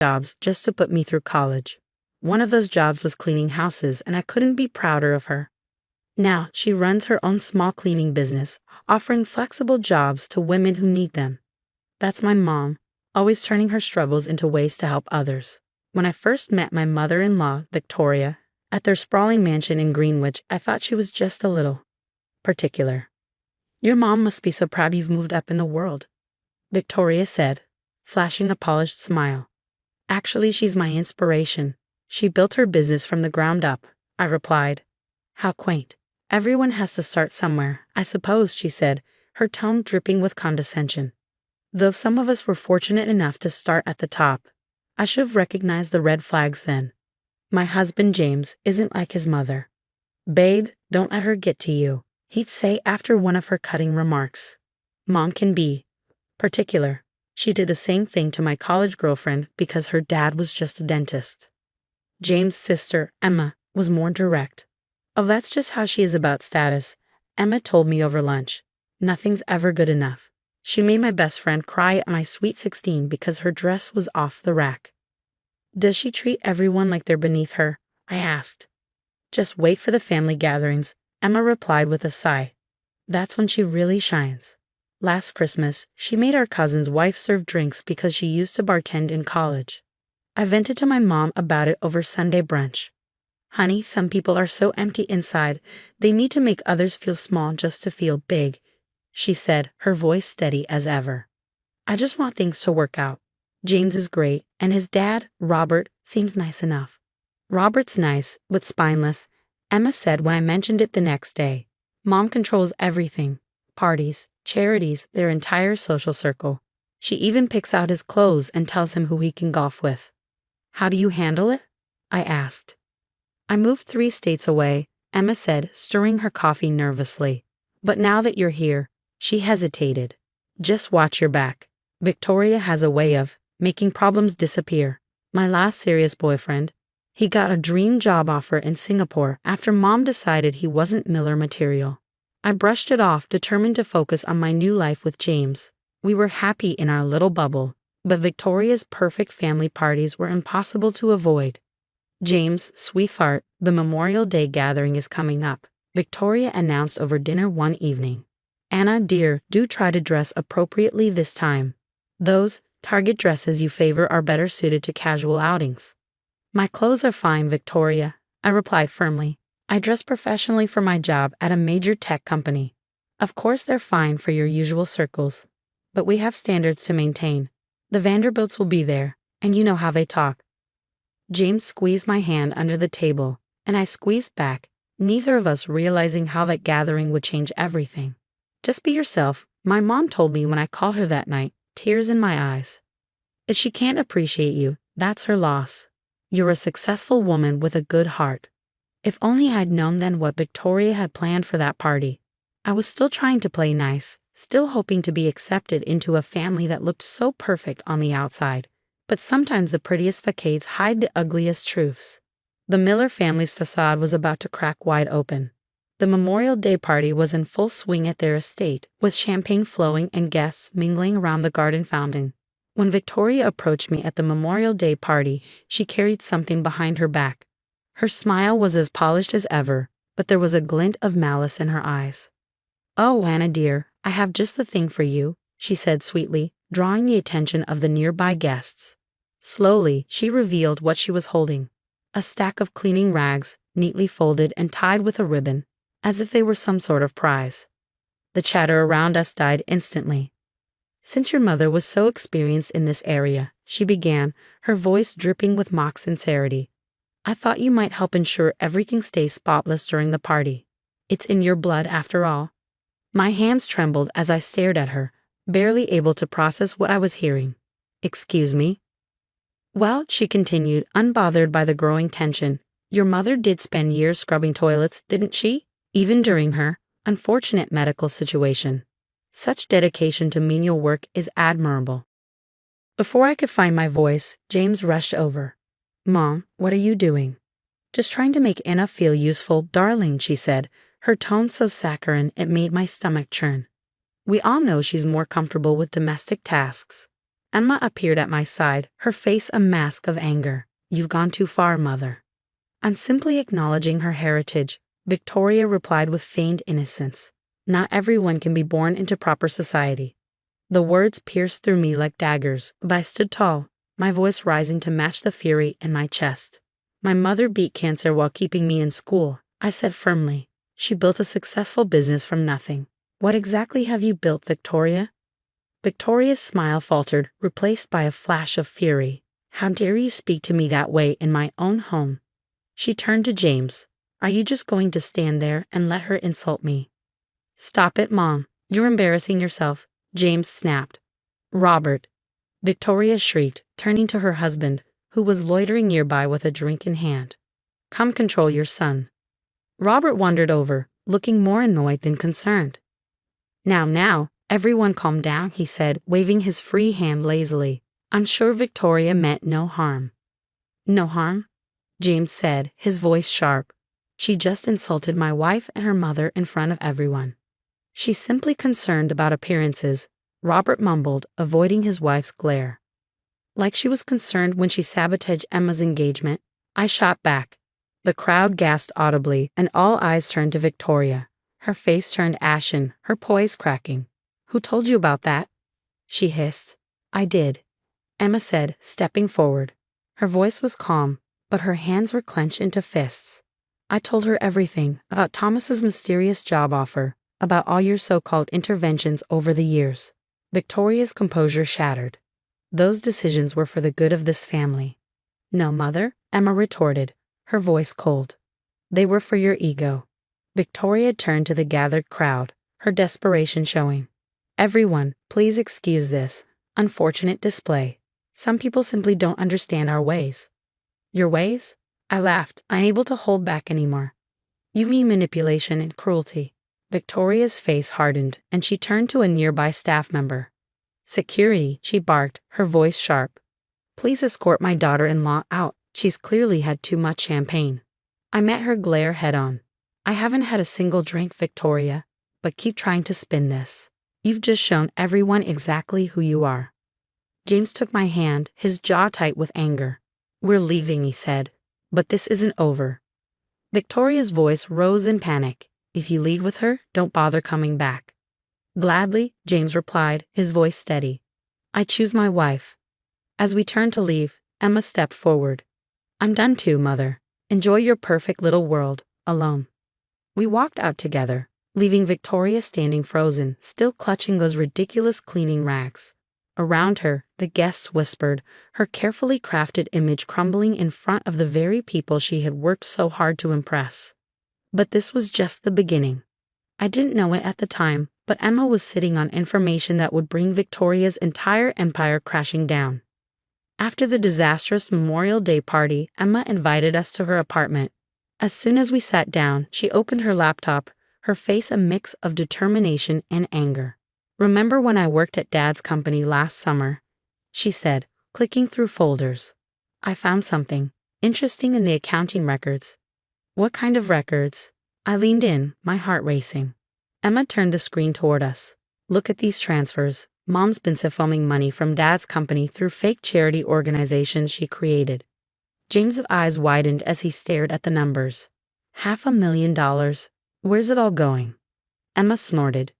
jobs just to put me through college. One of those jobs was cleaning houses, and I couldn't be prouder of her. Now, she runs her own small cleaning business, offering flexible jobs to women who need them. That's my mom, always turning her struggles into ways to help others. When I first met my mother-in-law, Victoria, at their sprawling mansion in Greenwich, I thought she was just a little particular. "Your mom must be so proud you've moved up in the world," Victoria said, flashing a polished smile. "Actually, she's my inspiration. She built her business from the ground up," I replied. "How quaint. Everyone has to start somewhere, I suppose," she said, her tone dripping with condescension. "Though some of us were fortunate enough to start at the top. I should have recognized the red flags then. My husband, James, isn't like his mother. 'Babe, don't let her get to you,' he'd say after one of her cutting remarks. Mom can be particular. She did the same thing to my college girlfriend because her dad was just a dentist." James' sister, Emma, was more direct. "Oh, that's just how she is about status," Emma told me over lunch. "Nothing's ever good enough. She made my best friend cry at my sweet 16 because her dress was off the rack." "Does she treat everyone like they're beneath her?" I asked. "Just wait for the family gatherings," Emma replied with a sigh. "That's when she really shines. Last Christmas, she made our cousin's wife serve drinks because she used to bartend in college. I vented to my mom about it over Sunday brunch. 'Honey, some people are so empty inside, they need to make others feel small just to feel big,' she said, her voice steady as ever. I just want things to work out. James is great, and his dad, Robert, seems nice enough." "Robert's nice, but spineless," Emma said when I mentioned it the next day. "Mom controls everything. Parties, charities, their entire social circle. She even picks out his clothes and tells him who he can golf with." "How do you handle it?" I asked. "I moved 3 states away," Emma said, stirring her coffee nervously. "But now that you're here," she hesitated. "Just watch your back. Victoria has a way of making problems disappear. My last serious boyfriend, he got a dream job offer in Singapore after Mom decided he wasn't Miller material. I brushed it off, determined to focus on my new life with James. We were happy in our little bubble, but Victoria's perfect family parties were impossible to avoid. "James, sweetheart, the Memorial Day gathering is coming up," Victoria announced over dinner one evening. "Anna, dear, do try to dress appropriately this time. Those Target dresses you favor are better suited to casual outings." "My clothes are fine, Victoria," I replied firmly. "I dress professionally for my job at a major tech company. Of course they're fine for your usual circles, but we have standards to maintain. The Vanderbilts will be there, and you know how they talk." James squeezed my hand under the table, and I squeezed back, neither of us realizing how that gathering would change everything. "Just be yourself," my mom told me when I called her that night, tears in my eyes. "If she can't appreciate you, that's her loss. You're a successful woman with a good heart." If only I'd known then what Victoria had planned for that party. I was still trying to play nice, still hoping to be accepted into a family that looked so perfect on the outside. But sometimes the prettiest facades hide the ugliest truths. The Miller family's facade was about to crack wide open. The Memorial Day party was in full swing at their estate, with champagne flowing and guests mingling around the garden fountain. When Victoria approached me at the Memorial Day party, she carried something behind her back. Her smile was as polished as ever, but there was a glint of malice in her eyes. "Oh, Anna dear, I have just the thing for you," she said sweetly, drawing the attention of the nearby guests. Slowly, she revealed what she was holding. A stack of cleaning rags, neatly folded and tied with a ribbon, as if they were some sort of prize. The chatter around us died instantly. "Since your mother was so experienced in this area," she began, her voice dripping with mock sincerity, "I thought you might help ensure everything stays spotless during the party. It's in your blood after all." My hands trembled as I stared at her, barely able to process what I was hearing. "Excuse me?" "Well," she continued, unbothered by the growing tension, "your mother did spend years scrubbing toilets, didn't she? Even during her unfortunate medical situation. Such dedication to menial work is admirable." Before I could find my voice, James rushed over. "Mom, what are you doing?" "Just trying to make Anna feel useful, darling," she said, her tone so saccharine it made my stomach churn. "We all know she's more comfortable with domestic tasks." Emma appeared at my side, her face a mask of anger. You've gone too far, mother. On simply acknowledging her heritage, Victoria replied with feigned innocence. Not everyone can be born into proper society. The words pierced through me like daggers, but I stood tall, my voice rising to match the fury in my chest. My mother beat cancer while keeping me in school, I said firmly. She built a successful business from nothing. What exactly have you built, Victoria? Victoria's smile faltered, replaced by a flash of fury. How dare you speak to me that way in my own home? She turned to James. Are you just going to stand there and let her insult me? Stop it, Mom. You're embarrassing yourself, James snapped. Robert. Victoria shrieked, turning to her husband, who was loitering nearby with a drink in hand. Come control your son. Robert wandered over, looking more annoyed than concerned. Now, everyone calm down, he said, waving his free hand lazily. I'm sure Victoria meant no harm. No harm? James said, his voice sharp. She just insulted my wife and her mother in front of everyone. She's simply concerned about appearances, Robert mumbled, avoiding his wife's glare. Like she was concerned when she sabotaged Emma's engagement, I shot back. The crowd gasped audibly, and all eyes turned to Victoria. Her face turned ashen, her poise cracking. Who told you about that? She hissed. I did, Emma said, stepping forward. Her voice was calm, but her hands were clenched into fists. I told her everything about Thomas's mysterious job offer, about all your so-called interventions over the years. Victoria's composure shattered. Those decisions were for the good of this family. No, Mother, Emma retorted, her voice cold. They were for your ego. Victoria turned to the gathered crowd, her desperation showing. Everyone, please excuse this unfortunate display. Some people simply don't understand our ways. Your ways? I laughed, unable to hold back anymore. You mean manipulation and cruelty. Victoria's face hardened, and she turned to a nearby staff member. Security, she barked, her voice sharp. Please escort my daughter-in-law out. She's clearly had too much champagne. I met her glare head-on. I haven't had a single drink, Victoria, but keep trying to spin this. You've just shown everyone exactly who you are. James took my hand, his jaw tight with anger. We're leaving, he said, but this isn't over. Victoria's voice rose in panic. If you leave with her, don't bother coming back. Gladly, James replied, his voice steady. I choose my wife. As we turned to leave, Emma stepped forward. I'm done too, Mother. Enjoy your perfect little world, alone. We walked out together, leaving Victoria standing frozen, still clutching those ridiculous cleaning rags. Around her, the guests whispered, her carefully crafted image crumbling in front of the very people she had worked so hard to impress. But this was just the beginning. I didn't know it at the time, but Emma was sitting on information that would bring Victoria's entire empire crashing down. After the disastrous Memorial Day party, Emma invited us to her apartment. As soon as we sat down, she opened her laptop, her face a mix of determination and anger. Remember when I worked at Dad's company last summer? She said, clicking through folders. I found something interesting in the accounting records. What kind of records? I leaned in, my heart racing. Emma turned the screen toward us. Look at these transfers. Mom's been siphoning money from Dad's company through fake charity organizations she created. James's eyes widened as he stared at the numbers. $500,000. Where's it all going? Emma snorted.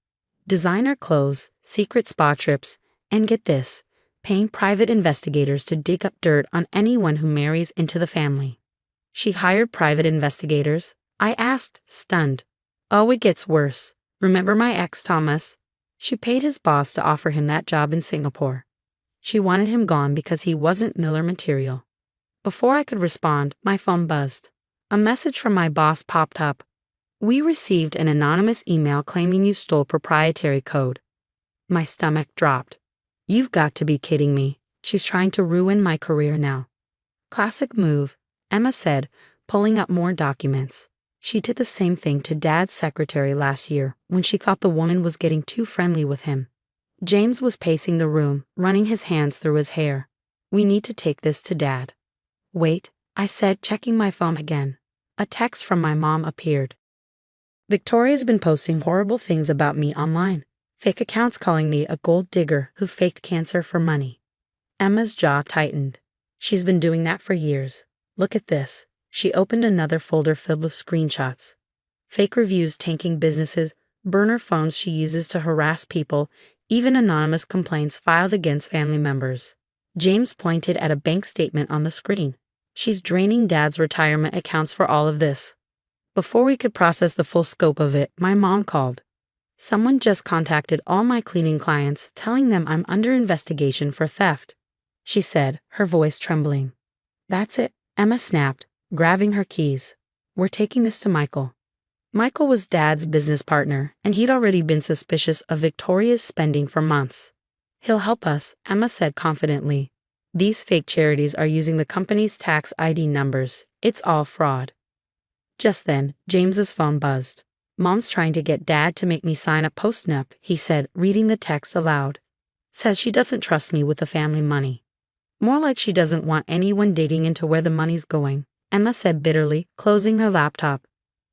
Designer clothes, secret spa trips, and get this, paying private investigators to dig up dirt on anyone who marries into the family. She hired private investigators? I asked, stunned. Oh, it gets worse. Remember my ex, Thomas? She paid his boss to offer him that job in Singapore. She wanted him gone because he wasn't Miller material. Before I could respond, my phone buzzed. A message from my boss popped up. We received an anonymous email claiming you stole proprietary code. My stomach dropped. You've got to be kidding me. She's trying to ruin my career now. Classic move, Emma said, pulling up more documents. She did the same thing to Dad's secretary last year when she thought the woman was getting too friendly with him. James was pacing the room, running his hands through his hair. We need to take this to Dad. Wait, I said, checking my phone again. A text from my mom appeared. Victoria's been posting horrible things about me online. Fake accounts calling me a gold digger who faked cancer for money. Emma's jaw tightened. She's been doing that for years. Look at this. She opened another folder filled with screenshots. Fake reviews tanking businesses, burner phones she uses to harass people, even anonymous complaints filed against family members. James pointed at a bank statement on the screen. She's draining Dad's retirement accounts for all of this. Before we could process the full scope of it, my mom called. Someone just contacted all my cleaning clients, telling them I'm under investigation for theft, she said, her voice trembling. That's it, Emma snapped, grabbing her keys. We're taking this to Michael. Michael was Dad's business partner, and he'd already been suspicious of Victoria's spending for months. He'll help us, Emma said confidently. These fake charities are using the company's tax ID numbers. It's all fraud. Just then, James's phone buzzed. Mom's trying to get Dad to make me sign a post-nup, he said, reading the text aloud. Says she doesn't trust me with the family money. More like she doesn't want anyone digging into where the money's going, Emma said bitterly, closing her laptop.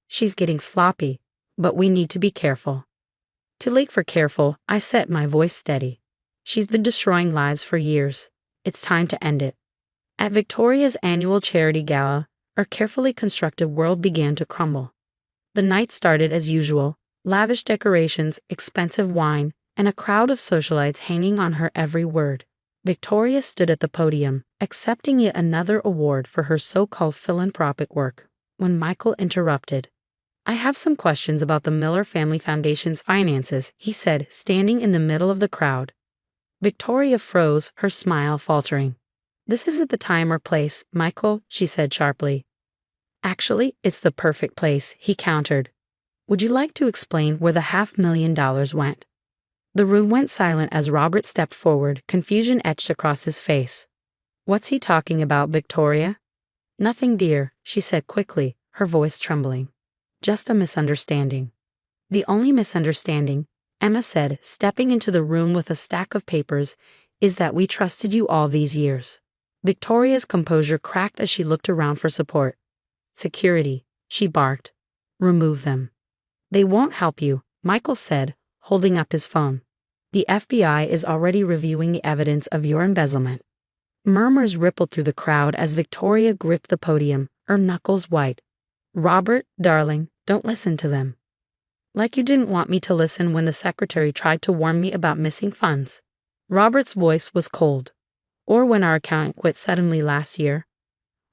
She's getting sloppy, but we need to be careful. Too late for careful, I set my voice steady. She's been destroying lives for years. It's time to end it. At Victoria's annual charity gala, our carefully constructed world began to crumble. The night started as usual, lavish decorations, expensive wine, and a crowd of socialites hanging on her every word. Victoria stood at the podium, accepting yet another award for her so-called philanthropic work, when Michael interrupted. I have some questions about the Miller Family Foundation's finances, he said, standing in the middle of the crowd. Victoria froze, her smile faltering. This isn't the time or place, Michael, she said sharply. Actually, it's the perfect place, he countered. Would you like to explain where the $500,000 went? The room went silent as Robert stepped forward, confusion etched across his face. What's he talking about, Victoria? Nothing, dear, she said quickly, her voice trembling. Just a misunderstanding. The only misunderstanding, Emma said, stepping into the room with a stack of papers, is that we trusted you all these years. Victoria's composure cracked as she looked around for support. Security, she barked. Remove them. They won't help you, Michael said, holding up his phone. The FBI is already reviewing the evidence of your embezzlement. Murmurs rippled through the crowd as Victoria gripped the podium, her knuckles white. Robert, darling, don't listen to them. Like you didn't want me to listen when the secretary tried to warn me about missing funds. Robert's voice was cold. Or when our accountant quit suddenly last year.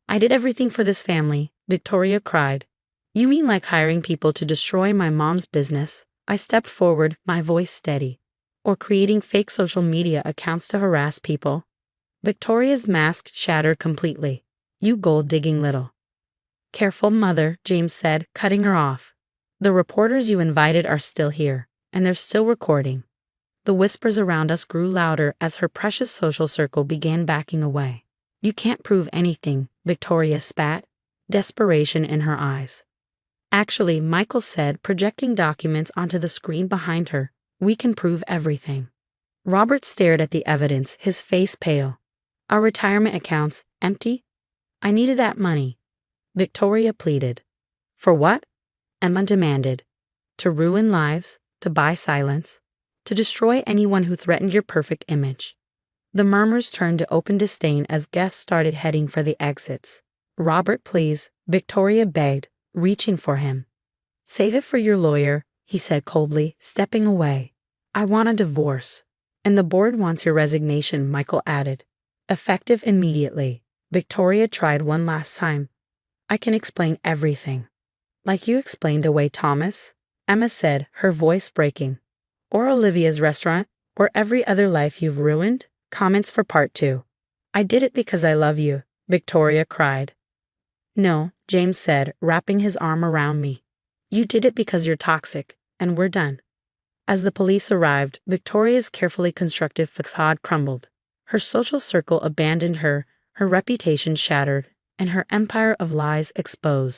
I did everything for this family, Victoria cried. You mean like hiring people to destroy my mom's business? I stepped forward, my voice steady. Or creating fake social media accounts to harass people? Victoria's mask shattered completely. You gold-digging little. Careful, mother, James said, cutting her off. The reporters you invited are still here, and they're still recording. The whispers around us grew louder as her precious social circle began backing away. You can't prove anything, Victoria spat, desperation in her eyes. Actually, Michael said, projecting documents onto the screen behind her, we can prove everything. Robert stared at the evidence, his face pale. Our retirement accounts, empty? I needed that money. Victoria pleaded. For what? Emma demanded. To ruin lives, to buy silence, to destroy anyone who threatened your perfect image. The murmurs turned to open disdain as guests started heading for the exits. Robert, please, Victoria begged, reaching for him. Save it for your lawyer, he said coldly, stepping away. I want a divorce. And the board wants your resignation, Michael added. Effective immediately. Victoria tried one last time. I can explain everything. Like you explained away Thomas, Emma said, her voice breaking. Or Olivia's restaurant, or every other life you've ruined? Comments for part 2. I did it because I love you, Victoria cried. No, James said, wrapping his arm around me. You did it because you're toxic, and we're done. As the police arrived, Victoria's carefully constructed facade crumbled. Her social circle abandoned her, her reputation shattered, and her empire of lies exposed.